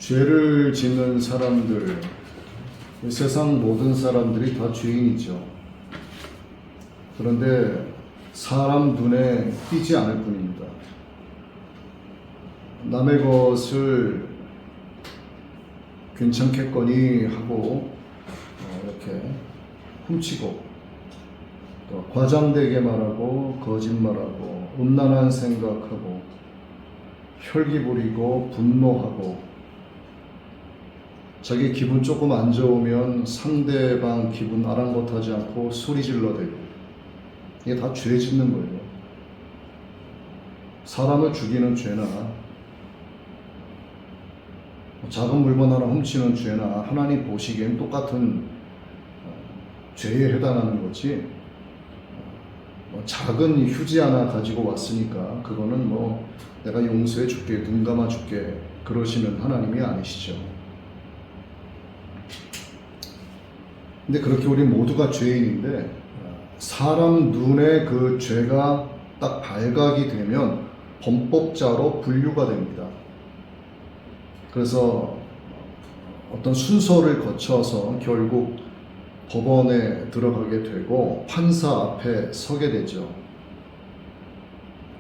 죄를 짓는 사람들, 세상 모든 사람들이 다 죄인이죠. 그런데 사람 눈에 띄지 않을 뿐입니다. 남의 것을 괜찮겠거니 하고 이렇게 훔치고, 또 과장되게 말하고 거짓말하고 음란한 생각하고 혈기 부리고 분노하고, 자기 기분 조금 안 좋으면 상대방 기분 아랑곳하지 않고 소리 질러대고, 이게 다 죄 짓는 거예요. 사람을 죽이는 죄나 작은 물건 하나 훔치는 죄나 하나님 보시기엔 똑같은 죄에 해당하는 거지, 작은 휴지 하나 가지고 왔으니까 그거는 내가 용서해 줄게, 눈 감아 줄게 그러시는 하나님이 아니시죠. 근데 그렇게 우리 모두가 죄인인데, 사람 눈에 그 죄가 딱 발각이 되면 범법자로 분류가 됩니다. 그래서 어떤 순서를 거쳐서 결국 법원에 들어가게 되고 판사 앞에 서게 되죠.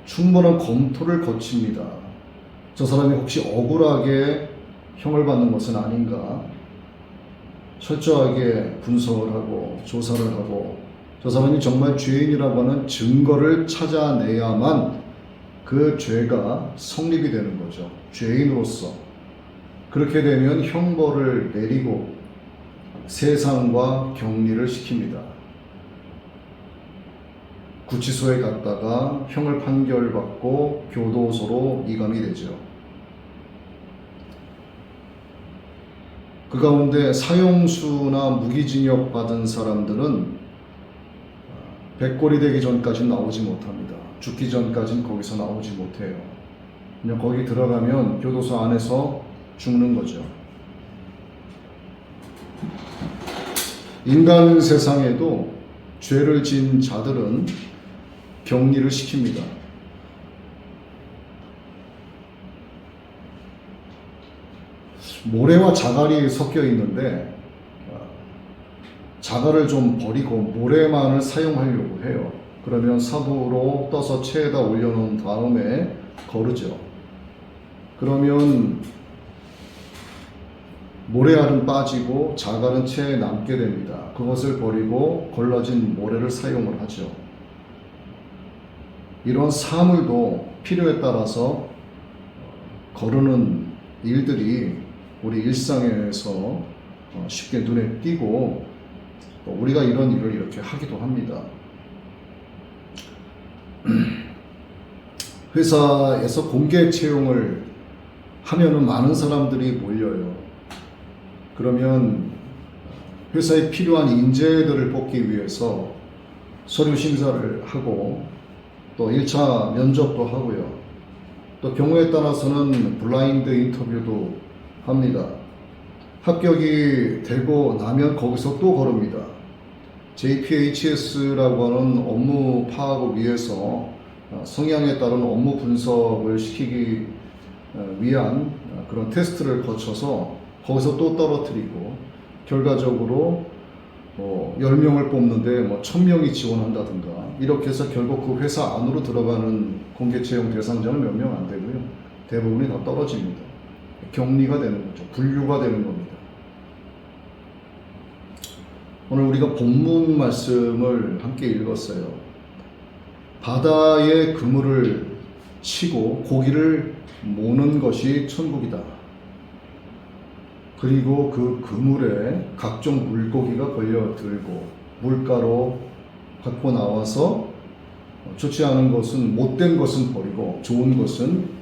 충분한 검토를 거칩니다. 저 사람이 혹시 억울하게 형을 받는 것은 아닌가? 철저하게 분석을 하고 조사를 하고, 저 사람이 정말 죄인이라고 하는 증거를 찾아내야만 그 죄가 성립이 되는 거죠. 죄인으로서. 그렇게 되면 형벌을 내리고 세상과 격리를 시킵니다. 구치소에 갔다가 형을 판결받고 교도소로 이감이 되죠. 그 가운데 사형수나 무기징역 받은 사람들은 백골이 되기 전까지는 나오지 못합니다. 죽기 전까지는 거기서 나오지 못해요. 그냥 거기 들어가면 교도소 안에서 죽는 거죠. 인간 세상에도 죄를 지은 자들은 격리를 시킵니다. 모래와 자갈이 섞여 있는데, 자갈을 좀 버리고 모래만을 사용하려고 해요. 그러면 삽으로 떠서 체에다 올려놓은 다음에 거르죠. 그러면 모래알은 빠지고 자갈은 체에 남게 됩니다. 그것을 버리고 걸러진 모래를 사용을 하죠. 이런 사물도 필요에 따라서 거르는 일들이 우리 일상에서 쉽게 눈에 띄고, 우리가 이런 일을 이렇게 하기도 합니다. 회사에서 공개 채용을 하면은 많은 사람들이 몰려요. 그러면 회사에 필요한 인재들을 뽑기 위해서 서류 심사를 하고, 또 1차 면접도 하고요. 또 경우에 따라서는 블라인드 인터뷰도 합니다. 합격이 되고 나면 거기서 또 거릅니다. JPHS라고 하는 업무 파악을 위해서 성향에 따른 업무 분석을 시키기 위한 그런 테스트를 거쳐서 거기서 또 떨어뜨리고, 결과적으로 10명을 뽑는데 1000명이 지원한다든가, 이렇게 해서 결국 그 회사 안으로 들어가는 공개 채용 대상자는 몇 명 안 되고요. 대부분이 다 떨어집니다. 격리가 되는 거죠. 분류가 되는 겁니다. 오늘 우리가 본문 말씀을 함께 읽었어요. 바다에 그물을 치고 고기를 모는 것이 천국이다. 그리고 그 그물에 각종 물고기가 걸려들고 물가로 갖고 나와서 좋지 않은 것은, 못된 것은 버리고 좋은 것은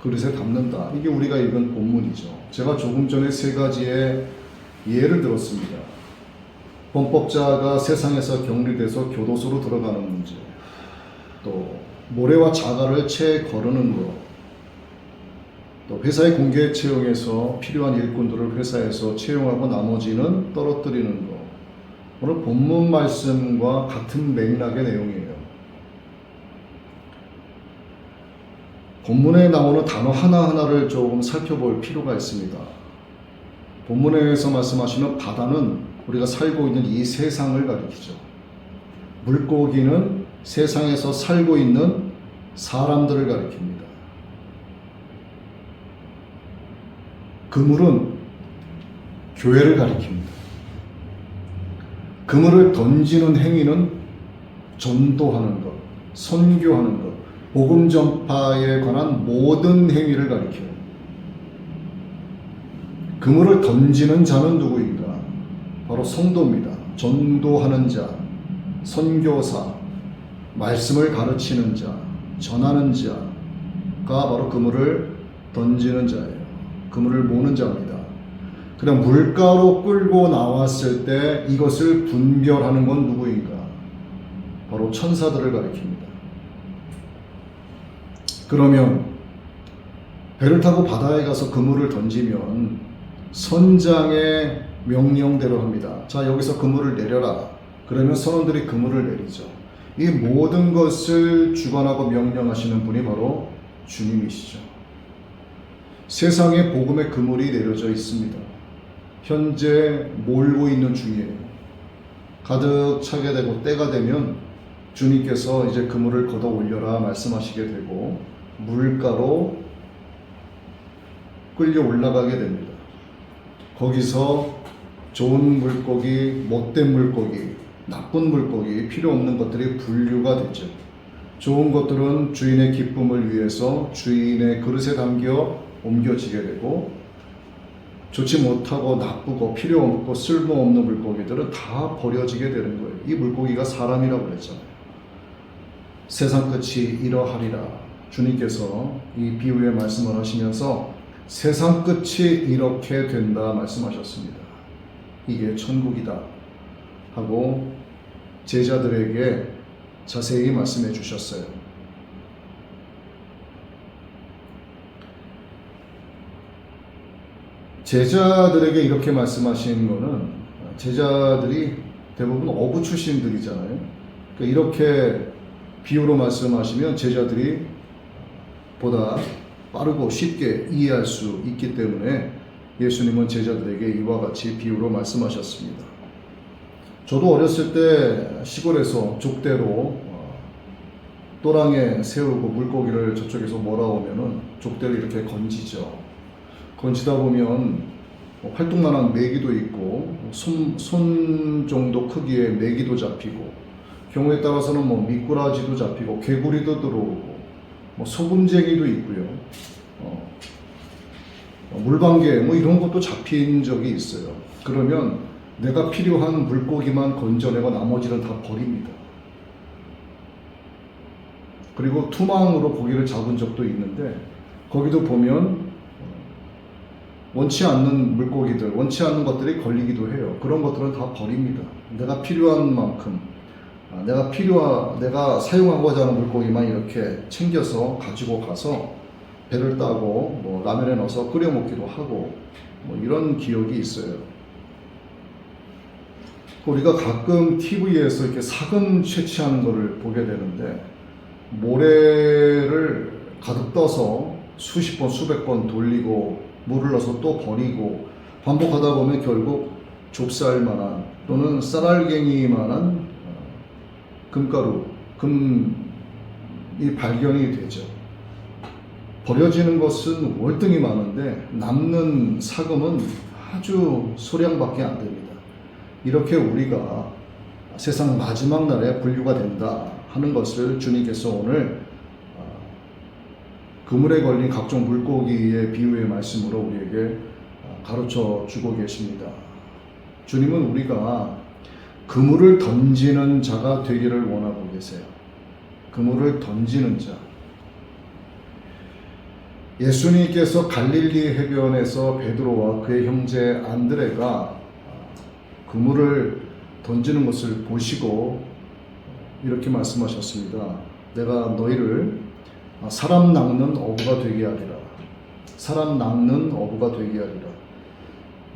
그릇에 담는다. 이게 우리가 읽은 본문이죠. 제가 조금 전에 3가지의 예를 들었습니다. 범법자가 세상에서 격리돼서 교도소로 들어가는 문제, 또 모래와 자갈을 체에 거르는 것, 또 회사의 공개 채용에서 필요한 일꾼들을 회사에서 채용하고 나머지는 떨어뜨리는 것. 오늘 본문 말씀과 같은 맥락의 내용이에요. 본문에 나오는 단어 하나하나를 조금 살펴볼 필요가 있습니다. 본문에서 말씀하시는 바다는 우리가 살고 있는 이 세상을 가리키죠. 물고기는 세상에서 살고 있는 사람들을 가리킵니다. 그물은 교회를 가리킵니다. 그물을 던지는 행위는 전도하는 것, 선교하는 것, 복음 전파에 관한 모든 행위를 가리켜요. 그물을 던지는 자는 누구인가? 바로 성도입니다. 전도하는 자, 선교사, 말씀을 가르치는 자, 전하는 자가 바로 그물을 던지는 자예요. 그물을 모는 자입니다. 그럼 물가로 끌고 나왔을 때 이것을 분별하는 건 누구인가? 바로 천사들을 가리킵니다. 그러면 배를 타고 바다에 가서 그물을 던지면 선장의 명령대로 합니다. 자, 여기서 그물을 내려라. 그러면 선원들이 그물을 내리죠. 이 모든 것을 주관하고 명령하시는 분이 바로 주님이시죠. 세상에 복음의 그물이 내려져 있습니다. 현재 몰고 있는 중이에요. 가득 차게 되고 때가 되면 주님께서 이제 그물을 걷어 올려라 말씀하시게 되고 물가로 끌려 올라가게 됩니다. 거기서 좋은 물고기, 못된 물고기, 나쁜 물고기, 필요 없는 것들이 분류가 되죠. 좋은 것들은 주인의 기쁨을 위해서 주인의 그릇에 담겨 옮겨지게 되고, 좋지 못하고 나쁘고 필요 없고 쓸모없는 물고기들은 다 버려지게 되는 거예요. 이 물고기가 사람이라고 그랬잖아요. 세상 끝이 이러하리라. 주님께서 이 비유의 말씀을 하시면서 세상 끝이 이렇게 된다 말씀하셨습니다. 이게 천국이다 하고 제자들에게 자세히 말씀해 주셨어요. 제자들에게 이렇게 말씀하신 거는 제자들이 대부분 어부 출신들이잖아요. 그러니까 이렇게 비유로 말씀하시면 제자들이 보다 빠르고 쉽게 이해할 수 있기 때문에 예수님은 제자들에게 이와 같이 비유로 말씀하셨습니다. 저도 어렸을 때 시골에서 족대로 또랑에 세우고 물고기를 저쪽에서 몰아오면은 족대를 이렇게 건지죠. 건지다 보면 활동만한 메기도 있고 손 정도 크기의 메기도 잡히고 경우에 따라서는 미꾸라지도 잡히고 개구리도 들어오고 소금쟁이도 있고요. 물방개 이런 것도 잡힌 적이 있어요. 그러면 내가 필요한 물고기만 건져내고 나머지는 다 버립니다. 그리고 투망으로 고기를 잡은 적도 있는데 거기도 보면 원치 않는 물고기들, 원치 않는 것들이 걸리기도 해요. 그런 것들은 다 버립니다. 내가 필요한 만큼, 내가 사용하고자 하는 물고기만 이렇게 챙겨서 가지고 가서 배를 따고 라면에 넣어서 끓여 먹기도 하고 이런 기억이 있어요. 우리가 가끔 TV에서 이렇게 사금 채취하는 것을 보게 되는데 모래를 가득 떠서 수십 번, 수백 번 돌리고 물을 넣어서 또 버리고 반복하다 보면 결국 좁쌀만한 또는 쌀알갱이만한 금이 발견이 되죠. 버려지는 것은 월등히 많은데 남는 사금은 아주 소량밖에 안 됩니다. 이렇게 우리가 세상 마지막 날에 분류가 된다 하는 것을 주님께서 오늘 그물에 걸린 각종 물고기의 비유의 말씀으로 우리에게 가르쳐 주고 계십니다. 주님은 우리가 그물을 던지는 자가 되기를 원하고 계세요. 그물을 던지는 자. 예수님께서 갈릴리 해변에서 베드로와 그의 형제 안드레가 그물을 던지는 것을 보시고 이렇게 말씀하셨습니다. 내가 너희를 사람 낚는 어부가 되게 하리라. 사람 낚는 어부가 되게 하리라.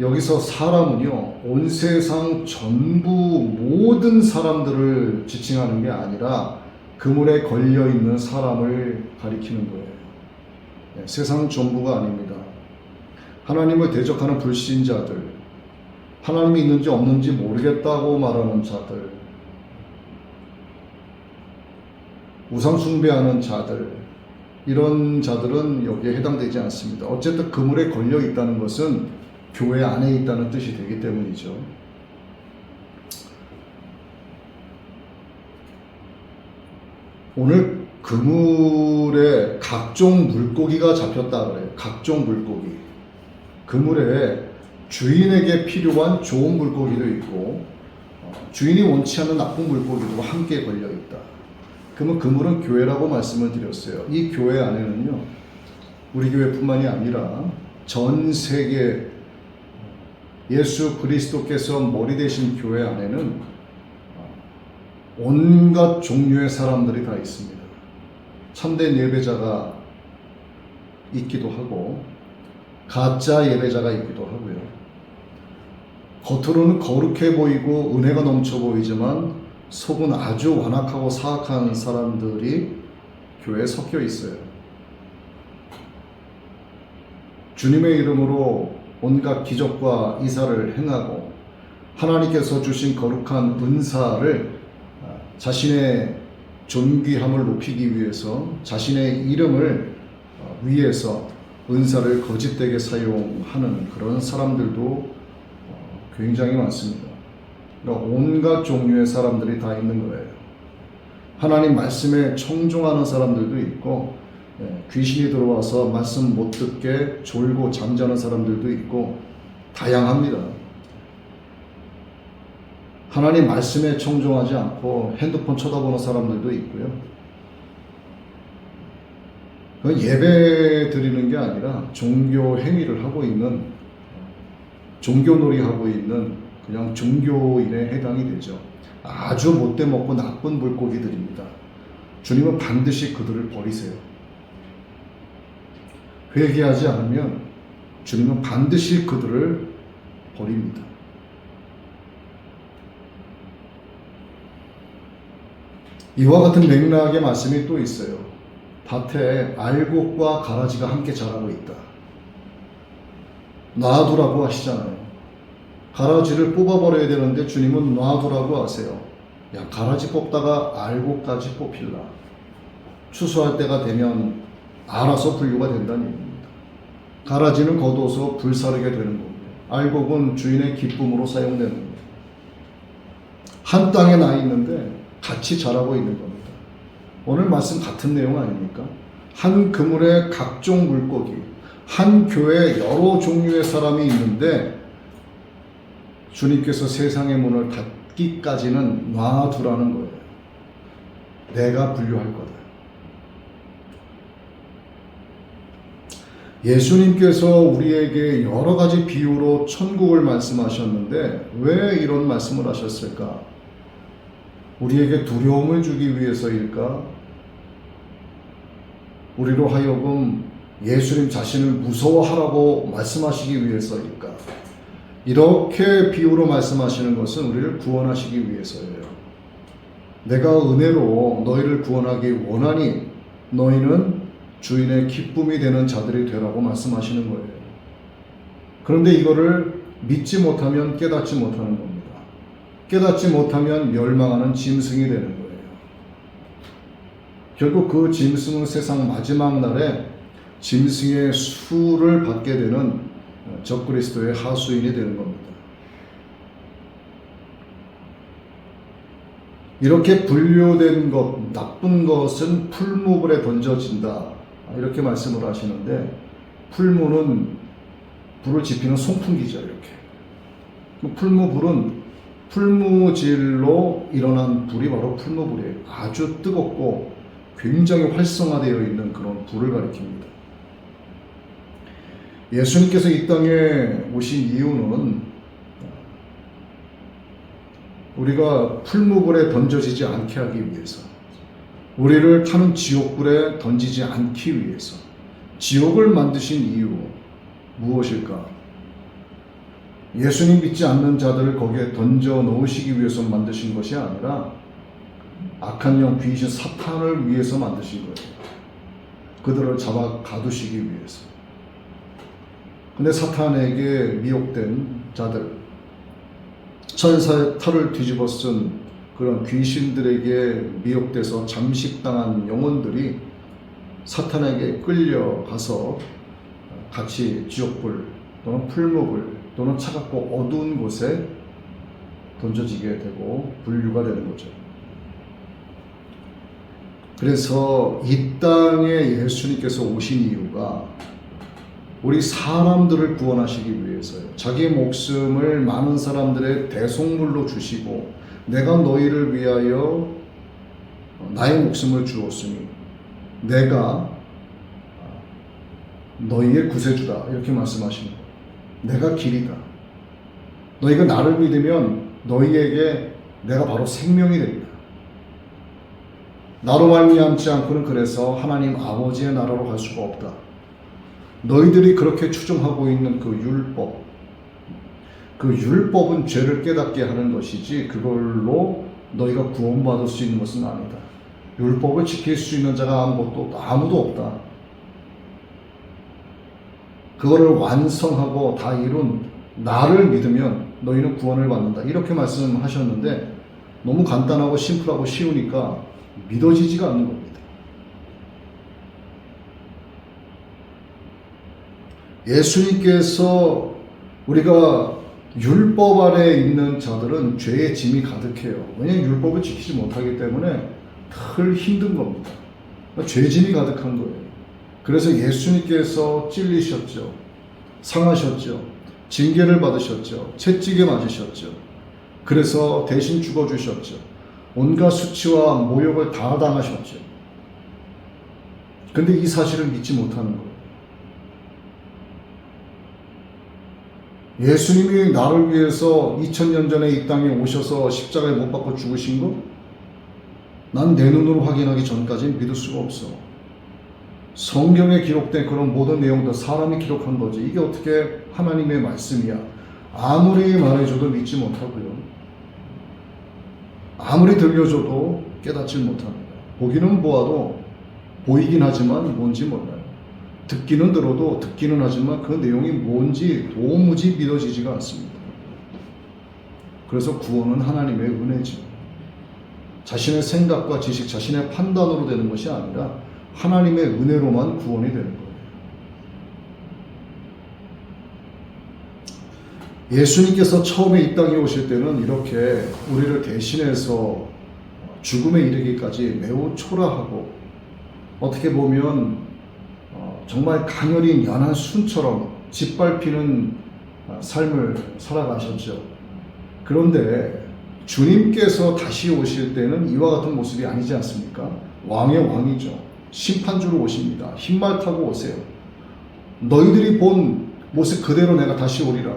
여기서 사람은요, 온 세상 전부 모든 사람들을 지칭하는 게 아니라 그물에 걸려 있는 사람을 가리키는 거예요. 세상 전부가 아닙니다. 하나님을 대적하는 불신자들, 하나님이 있는지 없는지 모르겠다고 말하는 자들, 우상 숭배하는 자들, 이런 자들은 여기에 해당되지 않습니다. 어쨌든 그물에 걸려 있다는 것은 교회 안에 있다는 뜻이 되기 때문이죠. 오늘 그물에 각종 물고기가 잡혔다 그래요. 각종 물고기. 그물에 주인에게 필요한 좋은 물고기도 있고 주인이 원치 않는 나쁜 물고기도 함께 걸려 있다. 그러면 그물은 교회라고 말씀을 드렸어요. 이 교회 안에는요, 우리 교회뿐만이 아니라 전 세계 예수 그리스도께서 머리 되신 교회 안에는 온갖 종류의 사람들이 다 있습니다. 참된 예배자가 있기도 하고 가짜 예배자가 있기도 하고요. 겉으로는 거룩해 보이고 은혜가 넘쳐 보이지만 속은 아주 완악하고 사악한 사람들이 교회에 섞여 있어요. 주님의 이름으로 온갖 기적과 이사를 행하고 하나님께서 주신 거룩한 은사를 자신의 존귀함을 높이기 위해서 자신의 이름을 위해서 은사를 거짓되게 사용하는 그런 사람들도 굉장히 많습니다. 그러니까 온갖 종류의 사람들이 다 있는 거예요. 하나님 말씀에 청종하는 사람들도 있고 귀신이 들어와서 말씀 못 듣게 졸고 잠자는 사람들도 있고 다양합니다. 하나님 말씀에 청종하지 않고 핸드폰 쳐다보는 사람들도 있고요. 그건 예배 드리는 게 아니라 종교 행위를 하고 있는, 종교놀이 하고 있는 그냥 종교인에 해당이 되죠. 아주 못돼 먹고 나쁜 물고기들입니다. 주님은 반드시 그들을 버리세요. 회개하지 않으면 주님은 반드시 그들을 버립니다. 이와 같은 맥락의 말씀이 또 있어요. 밭에 알곡과 가라지가 함께 자라고 있다. 놔두라고 하시잖아요. 가라지를 뽑아버려야 되는데 주님은 놔두라고 하세요. 야, 가라지 뽑다가 알곡까지 뽑힐라. 추수할 때가 되면 알아서 분류가 된다는 얘기입니다. 가라지는 거둬서 불사르게 되는 겁니다. 알곡은 주인의 기쁨으로 사용되는 겁니다. 한 땅에 나 있는데 같이 자라고 있는 겁니다. 오늘 말씀 같은 내용 아닙니까? 한 그물에 각종 물고기, 한 교회에 여러 종류의 사람이 있는데 주님께서 세상의 문을 닫기까지는 놔두라는 거예요. 내가 분류할 거다. 예수님께서 우리에게 여러 가지 비유로 천국을 말씀하셨는데 왜 이런 말씀을 하셨을까? 우리에게 두려움을 주기 위해서일까? 우리로 하여금 예수님 자신을 무서워하라고 말씀하시기 위해서일까? 이렇게 비유로 말씀하시는 것은 우리를 구원하시기 위해서예요. 내가 은혜로 너희를 구원하기 원하니 너희는 주인의 기쁨이 되는 자들이 되라고 말씀하시는 거예요. 그런데 이거를 믿지 못하면 깨닫지 못하는 겁니다. 깨닫지 못하면 멸망하는 짐승이 되는 거예요. 결국 그 짐승은 세상 마지막 날에 짐승의 수를 받게 되는 적그리스도의 하수인이 되는 겁니다. 이렇게 분류된 것, 나쁜 것은 풀무불에 던져진다. 이렇게 말씀을 하시는데 풀무는 불을 지피는 송풍기죠. 이렇게. 풀무불은 풀무질로 일어난 불이 바로 풀무불이에요. 아주 뜨겁고 굉장히 활성화되어 있는 그런 불을 가리킵니다. 예수님께서 이 땅에 오신 이유는 우리가 풀무불에 던져지지 않게 하기 위해서, 우리를 타는 지옥불에 던지지 않기 위해서, 지옥을 만드신 이유 무엇일까? 예수님 믿지 않는 자들을 거기에 던져 넣으시기 위해서 만드신 것이 아니라 악한 영 귀신 사탄을 위해서 만드신 거예요. 그들을 잡아 가두시기 위해서. 근데 사탄에게 미혹된 자들, 천사의 털을 뒤집어 쓴 그런 귀신들에게 미혹돼서 잠식당한 영혼들이 사탄에게 끌려가서 같이 지옥불 또는 풀무불 또는 차갑고 어두운 곳에 던져지게 되고 분류가 되는 거죠. 그래서 이 땅에 예수님께서 오신 이유가 우리 사람들을 구원하시기 위해서요. 자기 목숨을 많은 사람들의 대속물로 주시고 내가 너희를 위하여 나의 목숨을 주었으니 내가 너희의 구세주다 이렇게 말씀하시는 거예요. 내가 길이다. 너희가 나를 믿으면 너희에게 내가 바로 생명이 됩니다. 나로 말미암지 않고는 그래서 하나님 아버지의 나라로 갈 수가 없다. 너희들이 그렇게 추종하고 있는 그 율법은 죄를 깨닫게 하는 것이지 그걸로 너희가 구원받을 수 있는 것은 아니다. 율법을 지킬 수 있는 자가 아무도 없다. 그거를 완성하고 다 이룬 나를 믿으면 너희는 구원을 받는다. 이렇게 말씀하셨는데 너무 간단하고 심플하고 쉬우니까 믿어지지가 않는 겁니다. 예수님께서 우리가 율법 아래 있는 자들은 죄의 짐이 가득해요. 왜냐하면 율법을 지키지 못하기 때문에 덜 힘든 겁니다. 죄짐이 가득한 거예요. 그래서 예수님께서 찔리셨죠. 상하셨죠. 징계를 받으셨죠. 채찍에 맞으셨죠. 그래서 대신 죽어주셨죠. 온갖 수치와 모욕을 다 당하셨죠. 근데 이 사실을 믿지 못하는 거예요. 예수님이 나를 위해서 2000년 전에 이 땅에 오셔서 십자가에 못 박고 죽으신 거? 난 내 눈으로 확인하기 전까지는 믿을 수가 없어. 성경에 기록된 그런 모든 내용도 사람이 기록한 거지. 이게 어떻게 하나님의 말씀이야. 아무리 말해줘도 믿지 못하고요. 아무리 들려줘도 깨닫지 못합니다. 보기는 보아도 보이긴 하지만 뭔지 몰라요. 듣기는 들어도 듣기는 하지만 그 내용이 뭔지 도무지 믿어지지가 않습니다. 그래서 구원은 하나님의 은혜죠. 자신의 생각과 지식, 자신의 판단으로 되는 것이 아니라 하나님의 은혜로만 구원이 되는 거예요. 예수님께서 처음에 이 땅에 오실 때는 이렇게 우리를 대신해서 죽음에 이르기까지 매우 초라하고 어떻게 보면 정말 가녀린 연한 순처럼 짓밟히는 삶을 살아가셨죠. 그런데 주님께서 다시 오실 때는 이와 같은 모습이 아니지 않습니까? 왕의 왕이죠. 심판주로 오십니다. 흰말 타고 오세요. 너희들이 본 모습 그대로 내가 다시 오리라.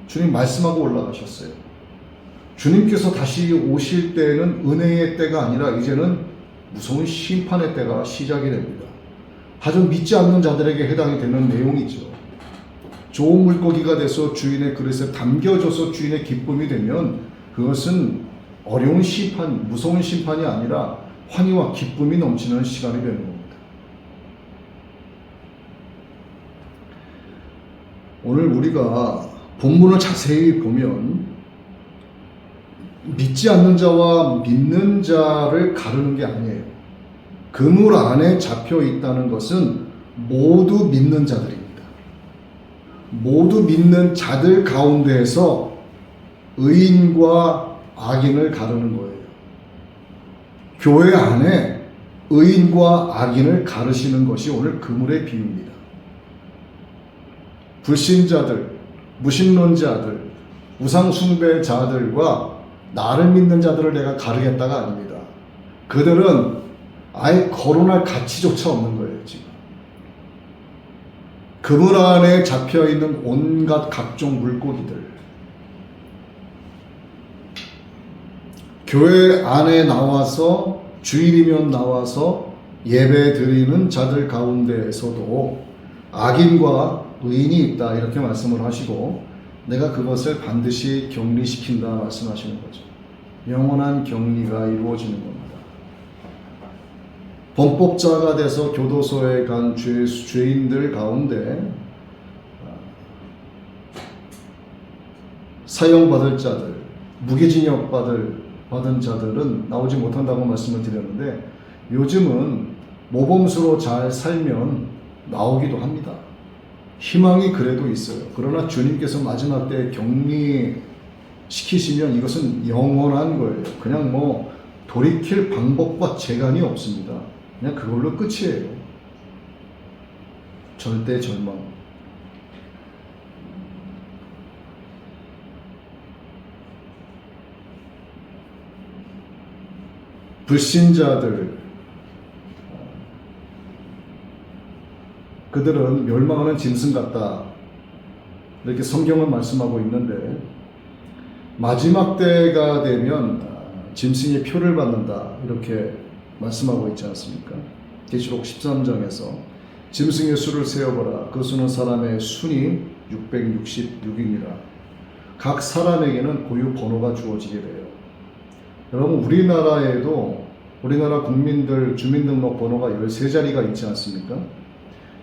주님 말씀하고 올라가셨어요. 주님께서 다시 오실 때는 은혜의 때가 아니라 이제는 무서운 심판의 때가 시작이 됩니다. 하지만 믿지 않는 자들에게 해당이 되는 내용이죠. 좋은 물고기가 돼서 주인의 그릇에 담겨져서 주인의 기쁨이 되면 그것은 어려운 심판, 무서운 심판이 아니라 환희와 기쁨이 넘치는 시간이 되는 겁니다. 오늘 우리가 본문을 자세히 보면 믿지 않는 자와 믿는 자를 가르는 게 아니에요. 그물 안에 잡혀 있다는 것은 모두 믿는 자들입니다. 모두 믿는 자들 가운데에서 의인과 악인을 가르는 거예요. 교회 안에 의인과 악인을 가르시는 것이 오늘 그물의 비유입니다. 불신자들, 무신론자들, 우상숭배자들과 나를 믿는 자들을 내가 가르겠다가 아닙니다. 그들은 아예 거론할 가치조차 없는 거예요, 지금. 그물 안에 잡혀있는 온갖 각종 물고기들, 교회 안에 나와서 주일이면 나와서 예배 드리는 자들 가운데에서도 악인과 의인이 있다 이렇게 말씀을 하시고 내가 그것을 반드시 격리시킨다 말씀하시는 거죠. 영원한 격리가 이루어지는 겁니다. 범법자가 돼서 교도소에 간 죄인들 가운데 사형받을 자들, 무기징역 받은 자들은 나오지 못한다고 말씀을 드렸는데, 요즘은 모범수로 잘 살면 나오기도 합니다. 희망이 그래도 있어요. 그러나 주님께서 마지막 때에 격리시키시면 이것은 영원한 거예요. 그냥 뭐 돌이킬 방법과 재간이 없습니다. 그냥 그걸로 끝이에요. 절대 절망. 불신자들, 그들은 멸망하는 짐승 같다, 이렇게 성경은 말씀하고 있는데, 마지막 때가 되면 짐승의 표를 받는다, 이렇게 말씀하고 있지 않습니까? 계시록 13장에서 짐승의 수를 세어보라. 그 수는 사람의 순이 666이니라. 각 사람에게는 고유 번호가 주어지게 돼요. 여러분, 우리나라에도 우리나라 국민들 주민등록번호가 13자리가 있지 않습니까?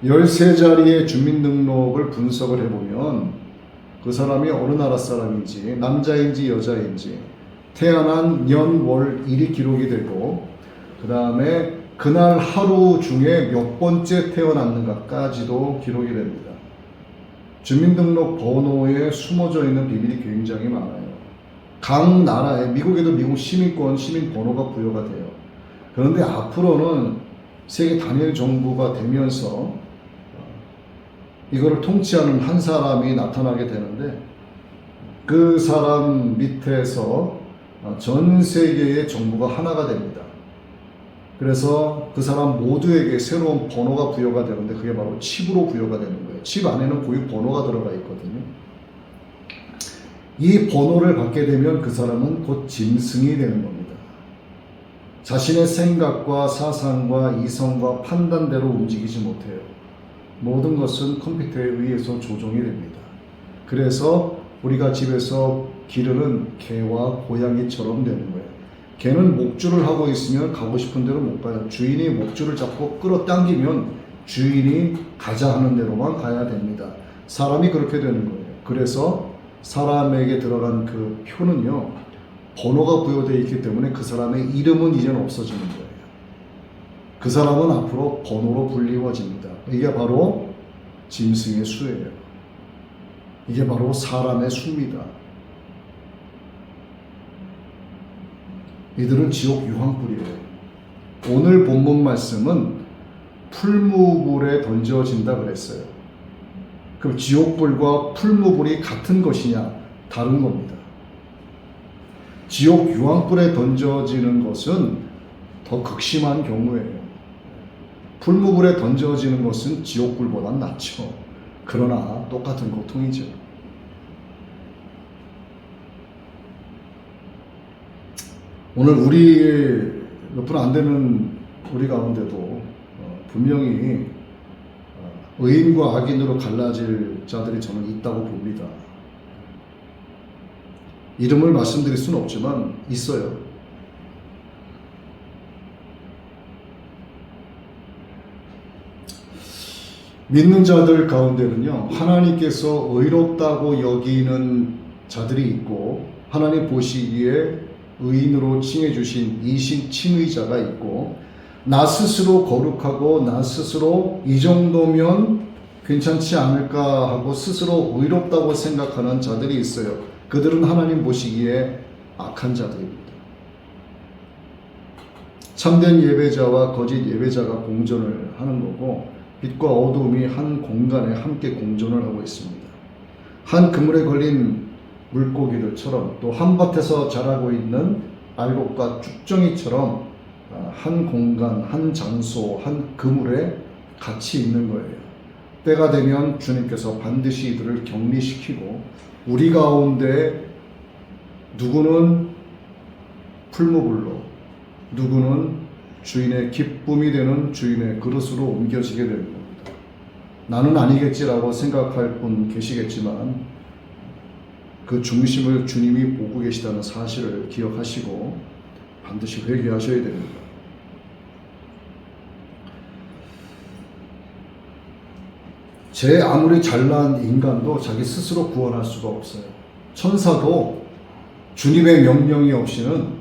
13자리의 주민등록을 분석을 해보면 그 사람이 어느 나라 사람인지, 남자인지 여자인지, 태어난 년, 월, 일이 기록이 되고, 그 다음에 그날 하루 중에 몇 번째 태어났는가까지도 기록이 됩니다. 주민등록번호에 숨어져 있는 비밀이 굉장히 많아요. 각 나라에, 미국에도 미국 시민권, 시민번호가 부여가 돼요. 그런데 앞으로는 세계 단일 정부가 되면서 이거를 통치하는 한 사람이 나타나게 되는데, 그 사람 밑에서 전 세계의 정부가 하나가 됩니다. 그래서 그 사람 모두에게 새로운 번호가 부여가 되는데, 그게 바로 칩으로 부여가 되는 거예요. 칩 안에는 고유 번호가 들어가 있거든요. 이 번호를 받게 되면 그 사람은 곧 짐승이 되는 겁니다. 자신의 생각과 사상과 이성과 판단대로 움직이지 못해요. 모든 것은 컴퓨터에 의해서 조종이 됩니다. 그래서 우리가 집에서 기르는 개와 고양이처럼 되는 거예요. 개는 목줄을 하고 있으면 가고 싶은 대로 못 가요. 주인이 목줄을 잡고 끌어당기면 주인이 가자 하는 대로만 가야 됩니다. 사람이 그렇게 되는 거예요. 그래서 사람에게 들어간 그 표는요, 번호가 부여되어 있기 때문에 그 사람의 이름은 이제는 없어지는 거예요. 그 사람은 앞으로 번호로 불리워집니다. 이게 바로 짐승의 수예요. 이게 바로 사람의 수입니다. 이들은 지옥 유황불이에요. 오늘 본문 말씀은 풀무불에 던져진다 그랬어요. 그럼 지옥불과 풀무불이 같은 것이냐? 다른 겁니다. 지옥 유황불에 던져지는 것은 더 극심한 경우예요. 풀무불에 던져지는 것은 지옥불보단 낫죠. 그러나 똑같은 고통이죠. 오늘 우리 몇 분 안 되는 우리 가운데도 분명히 의인과 악인으로 갈라질 자들이 저는 있다고 봅니다. 이름을 말씀드릴 수는 없지만 있어요. 믿는 자들 가운데는요, 하나님께서 의롭다고 여기는 자들이 있고, 하나님 보시기에 의인으로 칭해 주신 이신 칭의자가 있고, 나 스스로 거룩하고 나 스스로 이 정도면 괜찮지 않을까 하고 스스로 의롭다고 생각하는 자들이 있어요. 그들은 하나님 보시기에 악한 자들입니다. 참된 예배자와 거짓 예배자가 공존을 하는 거고, 빛과 어두움이 한 공간에 함께 공존을 하고 있습니다. 한 그물에 걸린 물고기들처럼, 또 한 밭에서 자라고 있는 알곡과 쭉정이처럼 한 공간, 한 장소, 한 그물에 같이 있는 거예요. 때가 되면 주님께서 반드시 이들을 격리시키고, 우리 가운데 누구는 풀무불로, 누구는 주인의 기쁨이 되는 주인의 그릇으로 옮겨지게 될 겁니다. 나는 아니겠지라고 생각할 분 계시겠지만, 그 중심을 주님이 보고 계시다는 사실을 기억하시고 반드시 회개하셔야 됩니다. 아무리 잘난 인간도 자기 스스로 구원할 수가 없어요. 천사도 주님의 명령이 없이는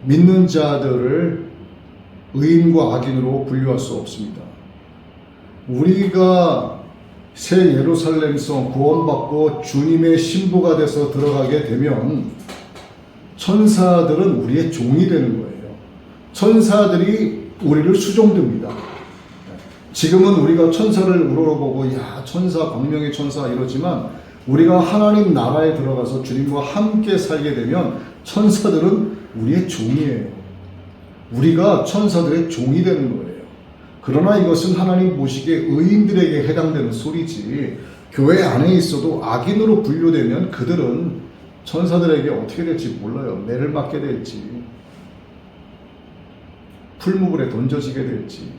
믿는 자들을 의인과 악인으로 분류할 수 없습니다. 우리가 새 예루살렘성 구원받고 주님의 신부가 돼서 들어가게 되면 천사들은 우리의 종이 되는 거예요. 천사들이 우리를 수종듭니다. 지금은 우리가 천사를 우러러보고 야 천사 광명의 천사 이러지만 우리가 하나님 나라에 들어가서 주님과 함께 살게 되면 천사들은 우리의 종이에요. 우리가 천사들의 종이 되는 거예요. 그러나 이것은 하나님 보시기에 의인들에게 해당되는 소리지 교회 안에 있어도 악인으로 분류되면 그들은 천사들에게 어떻게 될지 몰라요. 매를 맞게 될지 풀무불에 던져지게 될지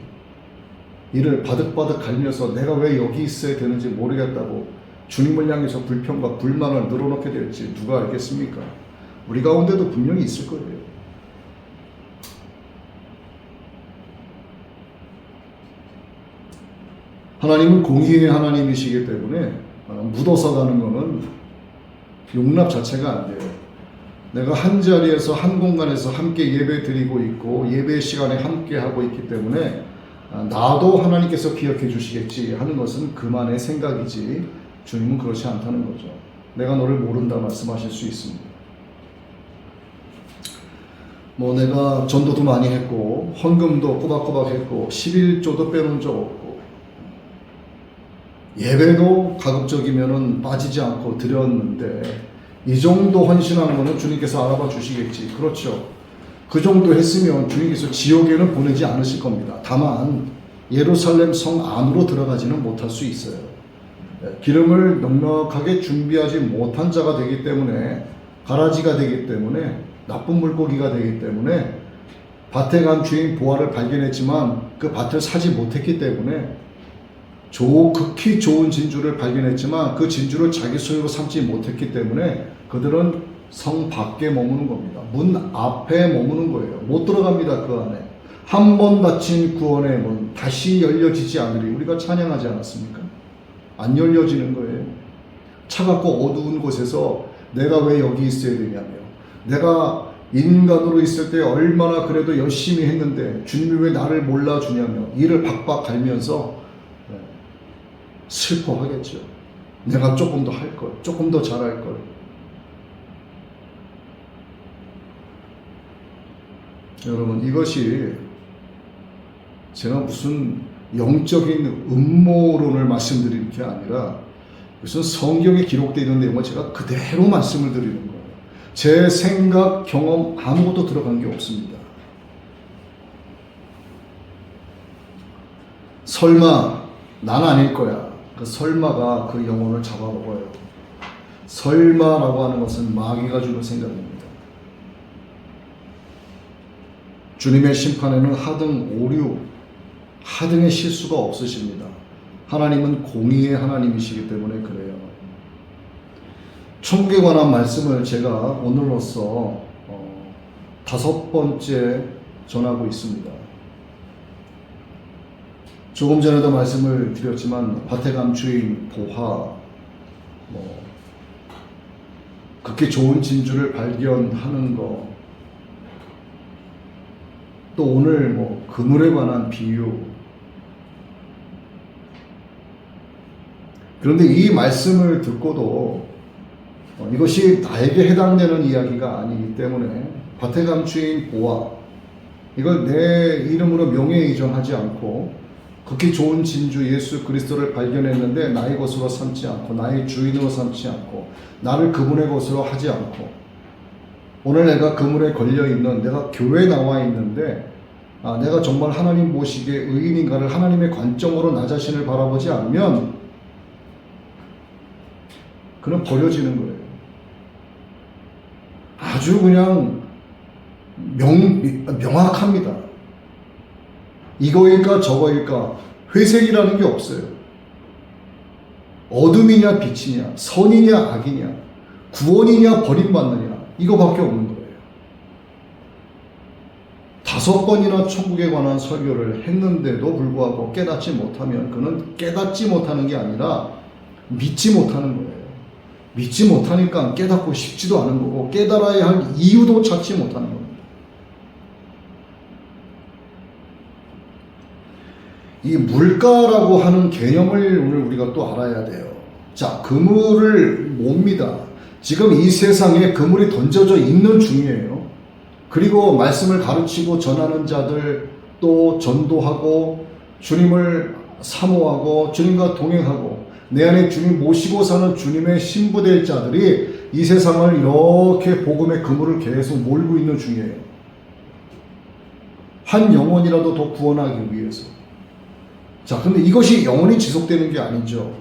이를 바득바득 갈면서 내가 왜 여기 있어야 되는지 모르겠다고 주님을 향해서 불평과 불만을 늘어놓게 될지 누가 알겠습니까? 우리 가운데도 분명히 있을 거예요. 하나님은 공의의 하나님이시기 때문에 묻어서 가는 것은 용납 자체가 안 돼요. 내가 한 자리에서 한 공간에서 함께 예배 드리고 있고 예배 시간에 함께 하고 있기 때문에 나도 하나님께서 기억해 주시겠지 하는 것은 그만의 생각이지 주님은 그렇지 않다는 거죠. 내가 너를 모른다 말씀하실 수 있습니다. 뭐 내가 전도도 많이 했고 헌금도 꼬박꼬박 했고 11조도 빼놓은 적 없고 예배도 가급적이면은 빠지지 않고 드렸는데 이 정도 헌신하는 거는 주님께서 알아봐 주시겠지. 그렇죠. 그 정도 했으면 주님께서 지옥에는 보내지 않으실 겁니다. 다만 예루살렘 성 안으로 들어가지는 못할 수 있어요. 기름을 넉넉하게 준비하지 못한 자가 되기 때문에 가라지가 되기 때문에 나쁜 물고기가 되기 때문에 밭에 간 주인 보화를 발견했지만 그 밭을 사지 못했기 때문에 극히 좋은 진주를 발견했지만 그 진주를 자기 소유로 삼지 못했기 때문에 그들은 성 밖에 머무는 겁니다. 문 앞에 머무는 거예요. 못 들어갑니다. 그 안에. 한 번 닫힌 구원의 문 다시 열려지지 않으리 우리가 찬양하지 않았습니까? 안 열려지는 거예요. 차갑고 어두운 곳에서 내가 왜 여기 있어야 되냐며 내가 인간으로 있을 때 얼마나 그래도 열심히 했는데 주님이 왜 나를 몰라주냐며 이를 박박 갈면서 슬퍼하겠죠. 내가 조금 더 할 걸, 조금 더 잘할 걸. 여러분, 이것이 제가 무슨 영적인 음모론을 말씀드리는 게 아니라 무슨 성경에 기록되어 있는 내용을 제가 그대로 말씀을 드리는 거예요. 제 생각, 경험 아무것도 들어간 게 없습니다. 설마 난 아닐 거야. 그 설마가 그 영혼을 잡아먹어요. 설마라고 하는 것은 마귀가 주는 생각입니다. 주님의 심판에는 하등 오류, 하등의 실수가 없으십니다. 하나님은 공의의 하나님이시기 때문에 그래요. 천국에 관한 말씀을 제가 오늘로써 5번째 전하고 있습니다. 조금 전에도 말씀을 드렸지만 밭에 간 주인 보화, 극히 좋은 진주를 발견하는 거, 또 오늘 그물에 관한 비유. 그런데 이 말씀을 듣고도 이것이 나에게 해당되는 이야기가 아니기 때문에 밭에 간 주인 보화, 이걸 내 이름으로 명예 이전하지 않고 극히 좋은 진주 예수 그리스도를 발견했는데 나의 것으로 삼지 않고 나의 주인으로 삼지 않고 나를 그분의 것으로 하지 않고 오늘 내가 그물에 걸려있는 내가 교회에 나와 있는데 내가 정말 하나님 보시기에 의인인가를 하나님의 관점으로 나 자신을 바라보지 않으면 그는 버려지는 거예요. 아주 그냥 명확합니다. 이거일까 저거일까 회색이라는 게 없어요. 어둠이냐 빛이냐 선이냐 악이냐 구원이냐 버림받느냐 이거밖에 없는 거예요. 5번이나 천국에 관한 설교를 했는데도 불구하고 깨닫지 못하면 그는 깨닫지 못하는 게 아니라 믿지 못하는 거예요. 믿지 못하니까 깨닫고 싶지도 않은 거고 깨달아야 할 이유도 찾지 못하는 겁니다. 이 물가라고 하는 개념을 오늘 우리가 또 알아야 돼요. 자, 그물을 몹니다. 지금 이 세상에 그물이 던져져 있는 중이에요. 그리고 말씀을 가르치고 전하는 자들, 또 전도하고 주님을 사모하고 주님과 동행하고 내 안에 주님 모시고 사는 주님의 신부될 자들이 이 세상을 이렇게 복음의 그물을 계속 몰고 있는 중이에요. 한 영혼이라도 더 구원하기 위해서. 자, 근데 이것이 영원히 지속되는 게 아니죠.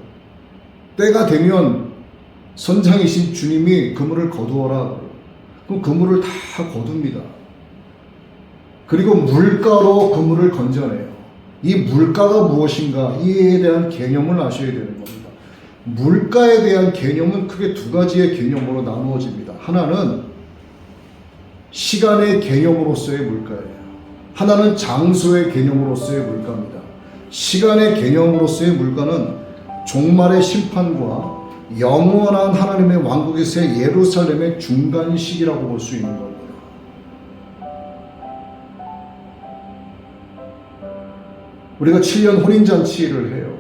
때가 되면 선장이신 주님이 그물을 거두어라. 그럼 그물을 다 거둡니다. 그리고 물가로 그물을 건져내요. 이 물가가 무엇인가 이에 대한 개념을 아셔야 되는 겁니다. 물가에 대한 개념은 크게 2가지의 개념으로 나누어집니다. 하나는 시간의 개념으로서의 물가예요. 하나는 장소의 개념으로서의 물가입니다. 시간의 개념으로서의 물가는 종말의 심판과 영원한 하나님의 왕국에서의 예루살렘의 중간 시기라고 볼 수 있는 겁니다. 우리가 7년 혼인잔치를 해요.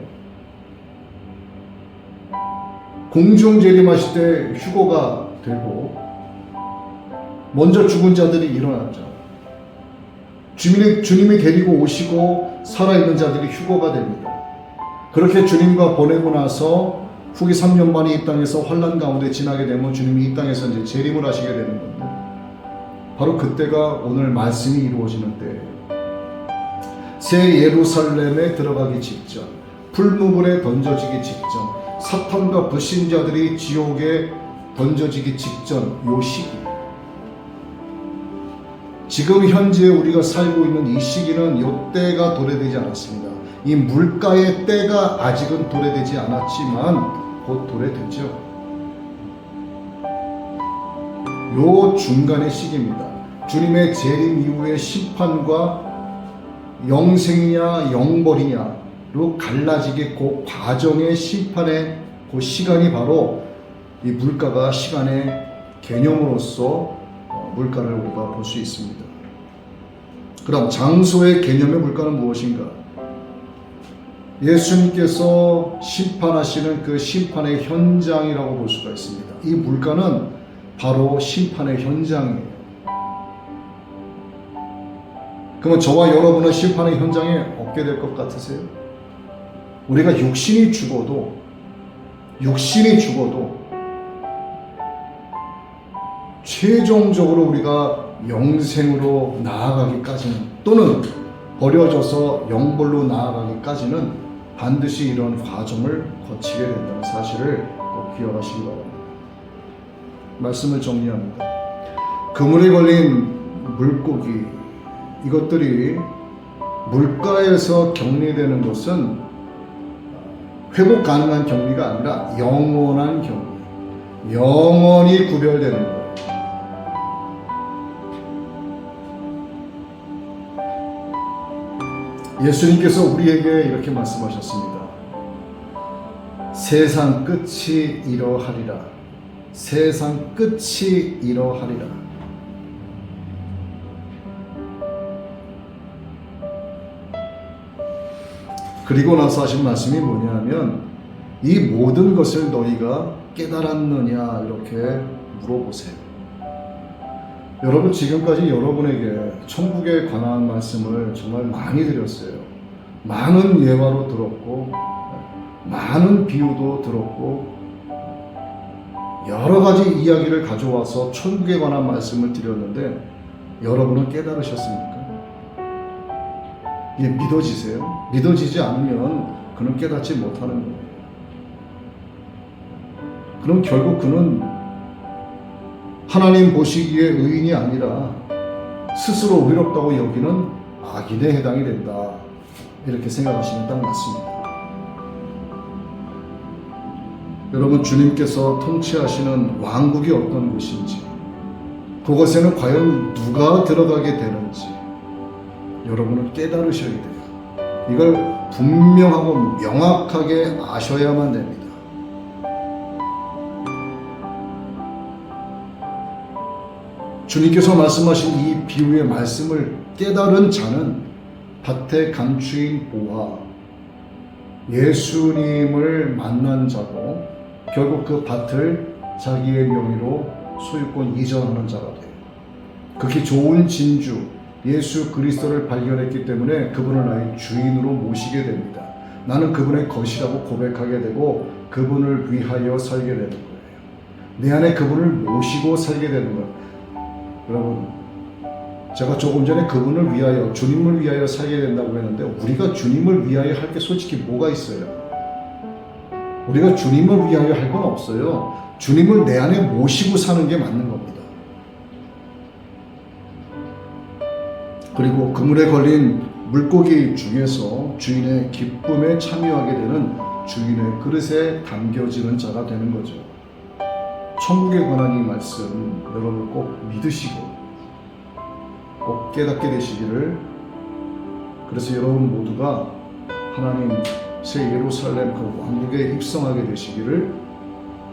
공중 재림하실 때 휴거가 되고 먼저 죽은 자들이 일어났죠. 주님이 데리고 오시고 살아있는 자들이 휴거가 됩니다. 그렇게 주님과 보내고 나서 후기 3년 만에 이 땅에서 환난 가운데 지나게 되면 주님이 이 땅에서 이제 재림을 하시게 되는 건데 바로 그때가 오늘 말씀이 이루어지는 때예요. 새 예루살렘에 들어가기 직전, 풀무불에 던져지기 직전, 사탄과 불신자들이 지옥에 던져지기 직전 요 시기. 지금 현재 우리가 살고 있는 이 시기는 요 때가 도래되지 않았습니다. 이 물가의 때가 아직은 도래되지 않았지만 곧 도래되죠. 요 중간의 시기입니다. 주님의 재림 이후의 심판과 영생이냐 영벌이냐로 갈라지게 그 과정의 심판의 그 시간이 바로 이 물가가 시간의 개념으로서 물가를 우리가 볼 수 있습니다. 그럼 장소의 개념의 물가는 무엇인가? 예수님께서 심판하시는 그 심판의 현장이라고 볼 수가 있습니다. 이 물가는 바로 심판의 현장이에요. 그러면 저와 여러분은 심판의 현장에 없게 될 것 같으세요? 우리가 육신이 죽어도 최종적으로 우리가 영생으로 나아가기까지는 또는 버려져서 영벌로 나아가기까지는 반드시 이런 과정을 거치게 된다는 사실을 꼭 기억하시기 바랍니다. 말씀을 정리합니다. 그물에 걸린 물고기 이것들이 물가에서 격리되는 것은 회복 가능한 격리가 아니라 영원한 격리, 영원히 구별되는 거예요. 예수님께서 우리에게 이렇게 말씀하셨습니다. 세상 끝이 이러하리라. 세상 끝이 이러하리라. 그리고 나서 하신 말씀이 뭐냐면 이 모든 것을 너희가 깨달았느냐 이렇게 물어보세요. 여러분 지금까지 여러분에게 천국에 관한 말씀을 정말 많이 드렸어요. 많은 예화로 들었고 많은 비유도 들었고 여러 가지 이야기를 가져와서 천국에 관한 말씀을 드렸는데 여러분은 깨달으셨습니까? 이게 믿어지세요? 믿어지지 않으면 그는 깨닫지 못하는 거예요. 그럼 결국 그는 하나님 보시기에 의인이 아니라 스스로 의롭다고 여기는 악인에 해당이 된다. 이렇게 생각하시면 딱 맞습니다. 여러분 주님께서 통치하시는 왕국이 어떤 곳인지 그것에는 과연 누가 들어가게 되는지 여러분은 깨달으셔야 돼요. 이걸 분명하고 명확하게 아셔야만 됩니다. 주님께서 말씀하신 이 비유의 말씀을 깨달은 자는 밭의 간추인 보화, 예수님을 만난 자고 결국 그 밭을 자기의 명의로 소유권 이전하는 자가 돼요. 극히 좋은 진주 예수 그리스도를 발견했기 때문에 그분을 나의 주인으로 모시게 됩니다. 나는 그분의 것이라고 고백하게 되고 그분을 위하여 살게 되는 거예요. 내 안에 그분을 모시고 살게 되는 거예요. 여러분, 제가 조금 전에 그분을 위하여, 주님을 위하여 살게 된다고 했는데 우리가 주님을 위하여 할 게 솔직히 뭐가 있어요? 우리가 주님을 위하여 할 건 없어요. 주님을 내 안에 모시고 사는 게 맞는 겁니다. 그리고 그물에 걸린 물고기 중에서 주인의 기쁨에 참여하게 되는 주인의 그릇에 담겨지는 자가 되는 거죠. 천국에 관한 이 말씀 여러분 꼭 믿으시고 꼭 깨닫게 되시기를, 그래서 여러분 모두가 하나님 새 예루살렘 그 왕국에 입성하게 되시기를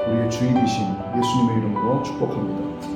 우리의 주인이신 예수님의 이름으로 축복합니다.